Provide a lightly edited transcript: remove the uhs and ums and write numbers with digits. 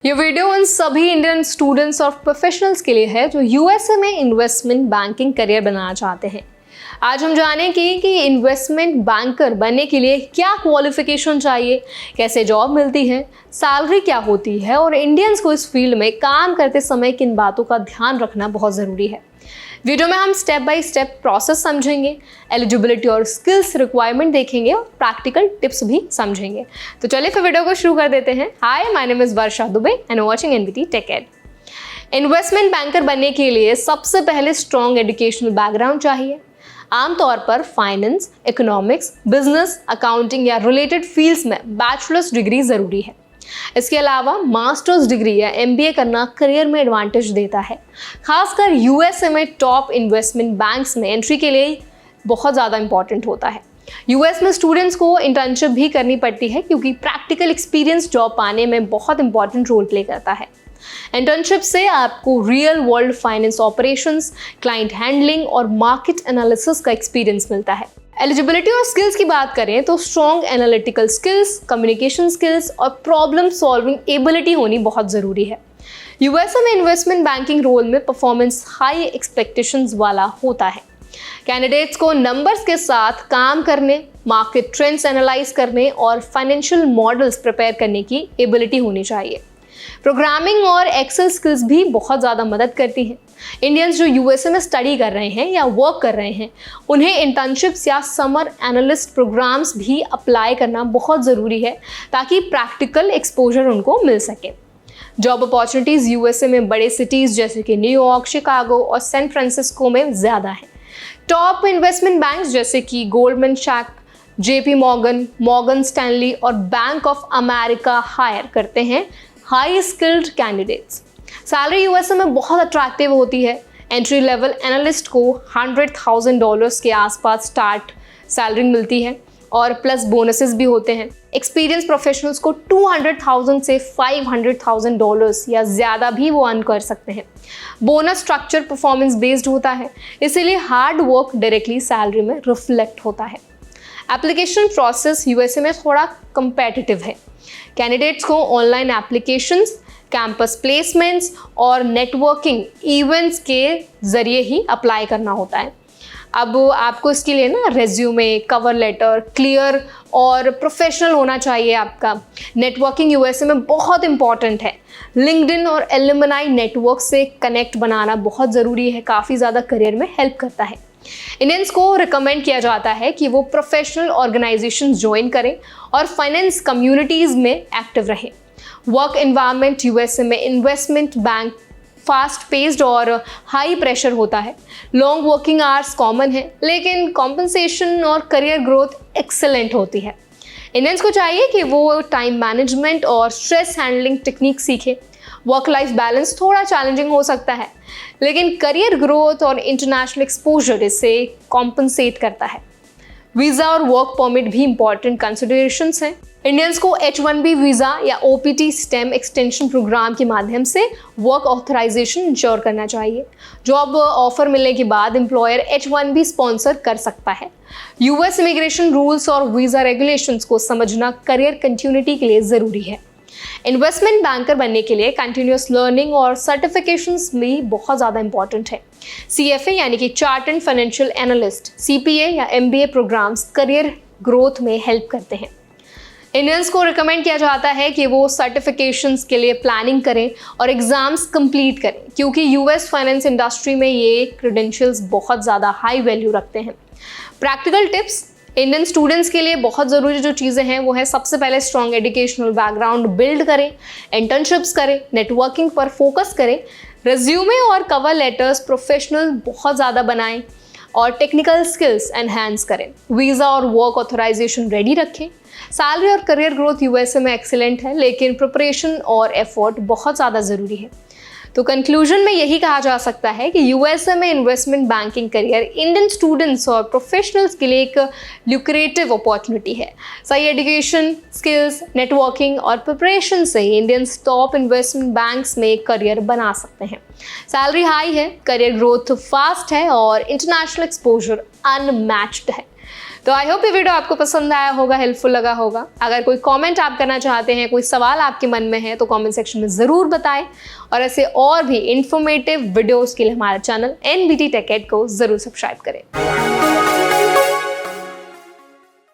ये वीडियो उन सभी इंडियन स्टूडेंट्स और प्रोफेशनल्स के लिए है जो यूएसए में इन्वेस्टमेंट बैंकिंग करियर बनाना चाहते हैं। आज हम जानेंगे कि इन्वेस्टमेंट बैंकर बनने के लिए क्या क्वालिफिकेशन चाहिए, कैसे जॉब मिलती है, सैलरी क्या होती है और इंडियंस को इस फील्ड में काम करते समय किन बातों का ध्यान रखना बहुत ज़रूरी है। वीडियो में हम स्टेप बाय स्टेप प्रोसेस समझेंगे, एलिजिबिलिटी और स्किल्स रिक्वायरमेंट देखेंगे और प्रैक्टिकल टिप्स भी समझेंगे। तो चलिए फिर वीडियो को शुरू कर देते हैं। Hi, my name is Varsha Dubey and watching NBT tech ed. Investment banker बनने के लिए सबसे पहले स्ट्रॉन्ग एजुकेशनल बैकग्राउंड चाहिए। आमतौर पर फाइनेंस, इकोनॉमिक्स, बिजनेस, अकाउंटिंग या रिलेटेड फील्ड्स में बैचलर्स डिग्री ज़रूरी है। इसके अलावा मास्टर्स डिग्री या एमबीए करना करियर में एडवांटेज देता है। खासकर यूएसए में टॉप इन्वेस्टमेंट बैंक्स में एंट्री के लिए बहुत ज़्यादा इंपॉर्टेंट होता है। यूएस में स्टूडेंट्स को इंटर्नशिप भी करनी पड़ती है क्योंकि प्रैक्टिकल एक्सपीरियंस जॉब पाने में बहुत इंपॉर्टेंट रोल प्ले करता है। इंटर्नशिप से आपको real world finance operations, client handling और मार्केट एनालिसिस का एक्सपीरियंस मिलता है। एलिजिबिलिटी और स्किल्स की बात करें तो strong analytical skills, communication skills और प्रॉब्लम सॉल्विंग एबिलिटी होनी बहुत ज़रूरी है। यूएसए में इन्वेस्टमेंट बैंकिंग रोल में परफॉर्मेंस हाई एक्सपेक्टेशंस वाला होता है। कैंडिडेट्स को नंबर्स के साथ काम करने, मार्केट ट्रेंड्स एनालाइज करने और फाइनेंशियल मॉडल्स प्रिपेयर करने की एबिलिटी होनी चाहिए। प्रोग्रामिंग और एक्सेल स्किल्स भी बहुत ज़्यादा मदद करती हैं। इंडियंस जो यूएसए में स्टडी कर रहे हैं या वर्क कर रहे हैं, उन्हें इंटर्नशिप्स या समर एनालिस्ट प्रोग्राम्स भी अप्लाई करना बहुत ज़रूरी है ताकि प्रैक्टिकल एक्सपोजर उनको मिल सके। जॉब अपॉर्चुनिटीज़ यूएसए में बड़े सिटीज़ जैसे कि न्यूयॉर्क, शिकागो और सैन फ्रांसिस्को में ज़्यादा है। टॉप इन्वेस्टमेंट बैंक्स जैसे कि Goldman Sachs, JP Morgan, Morgan Stanley और बैंक ऑफ अमेरिका हायर करते हैं high skilled candidates. Salary USA में बहुत अट्रैक्टिव होती है। एंट्री लेवल एनालिस्ट को $100,000 के आसपास स्टार्ट सैलरी मिलती है और प्लस बोनसेस भी होते हैं। एक्सपीरियंस प्रोफेशनल्स को $200,000 से $500,000 या ज़्यादा भी वो अर्न कर सकते हैं। बोनस स्ट्रक्चर परफॉर्मेंस बेस्ड होता है, इसीलिए हार्ड वर्क डायरेक्टली सैलरी में रिफ्लेक्ट होता है। एप्लीकेशन प्रोसेस यूएसए में थोड़ा कंपेटिटिव है। कैंडिडेट्स को ऑनलाइन एप्लीकेशंस, कैंपस प्लेसमेंट्स और नेटवर्किंग इवेंट्स के ज़रिए ही अप्लाई करना होता है। अब आपको इसके लिए ना रेज्यूमे, कवर लेटर क्लियर और प्रोफेशनल होना चाहिए आपका। नेटवर्किंग यूएसए में बहुत इंपॉर्टेंट है। लिंक्डइन और एलुमनाई नेटवर्क से कनेक्ट बनाना बहुत ज़रूरी है, काफ़ी ज़्यादा करियर में हेल्प करता है। इंडियंस को रिकमेंड किया जाता है कि वो प्रोफेशनल ऑर्गेनाइजेशंस ज्वाइन करें और फाइनेंस कम्युनिटीज़ में एक्टिव रहें। वर्क एनवायरनमेंट यूएसए में इन्वेस्टमेंट बैंक फास्ट पेस्ड और हाई प्रेशर होता है। लॉन्ग वर्किंग आवर्स कॉमन है, लेकिन कॉम्पनसेशन और करियर ग्रोथ एक्सेलेंट होती है। इंडियंस को चाहिए कि वो टाइम मैनेजमेंट और स्ट्रेस हैंडलिंग टेक्निक सीखें। वर्क लाइफ बैलेंस थोड़ा चैलेंजिंग हो सकता है, लेकिन करियर ग्रोथ और इंटरनेशनल एक्सपोजर इसे कॉम्पनसेट करता है। वीज़ा और वर्क परमिट भी इंपॉर्टेंट कंसिडरेशंस हैं। इंडियंस को H-1B वीज़ा या OPT स्टेम एक्सटेंशन प्रोग्राम के माध्यम से वर्क ऑथराइजेशन इंश्योर करना चाहिए। जॉब ऑफर मिलने के बाद एम्प्लॉयर H-1B स्पॉन्सर कर सकता है। यूएस इमिग्रेशन रूल्स और वीज़ा रेगुलेशंस को समझना करियर कंटिन्यूटी के लिए ज़रूरी है। इन्वेस्टमेंट बैंकर बनने के लिए कंटिन्यूस लर्निंग और सर्टिफिकेशंस भी बहुत ज़्यादा इंपॉर्टेंट है। CFA यानी कि चार्टर्ड फाइनेंशियल एनालिस्ट, CPA या MBA प्रोग्राम्स करियर ग्रोथ में हेल्प करते हैं। इंडियंस को रिकमेंड किया जाता है कि वो सर्टिफिकेशंस के लिए प्लानिंग करें और एग्ज़ाम्स कंप्लीट करें, क्योंकि यूएस फाइनेंस इंडस्ट्री में ये क्रेडेंशियल्स बहुत ज़्यादा हाई वैल्यू रखते हैं। प्रैक्टिकल टिप्स इंडियन स्टूडेंट्स के लिए बहुत ज़रूरी जो चीज़ें हैं वो है, सबसे पहले स्ट्रॉन्ग एजुकेशनल बैकग्राउंड बिल्ड करें, इंटर्नशिप्स करें, नेटवर्किंग पर फोकस करें, रेज्यूमे और कवर लेटर्स प्रोफेशनल बहुत ज़्यादा बनाएं और टेक्निकल स्किल्स एनहांस करें। वीज़ा और वर्क ऑथराइजेशन रेडी रखें। सैलरी और करियर ग्रोथ यूएसए में एक्सीलेंट है, लेकिन प्रिपरेशन और एफर्ट बहुत ज़्यादा ज़रूरी है। तो कंक्लूजन में यही कहा जा सकता है कि यूएसए में investment banking career Indian students और प्रोफेशनल्स के लिए एक ल्यूक्रेटिव अपॉर्चुनिटी है। सही एजुकेशन, स्किल्स, नेटवर्किंग और प्रिपरेशन से इंडियंस टॉप इन्वेस्टमेंट बैंक्स में करियर बना सकते हैं। सैलरी हाई है, करियर ग्रोथ फास्ट है और इंटरनेशनल एक्सपोजर अनमैच्ड है। तो आई होप ये वीडियो आपको पसंद आया होगा, हेल्पफुल लगा होगा। अगर कोई कमेंट आप करना चाहते हैं, कोई सवाल आपके मन में है, तो कमेंट सेक्शन में ज़रूर बताएं। और ऐसे और भी इंफॉर्मेटिव वीडियोस के लिए हमारा चैनल NBT Tech Ed को ज़रूर सब्सक्राइब करें।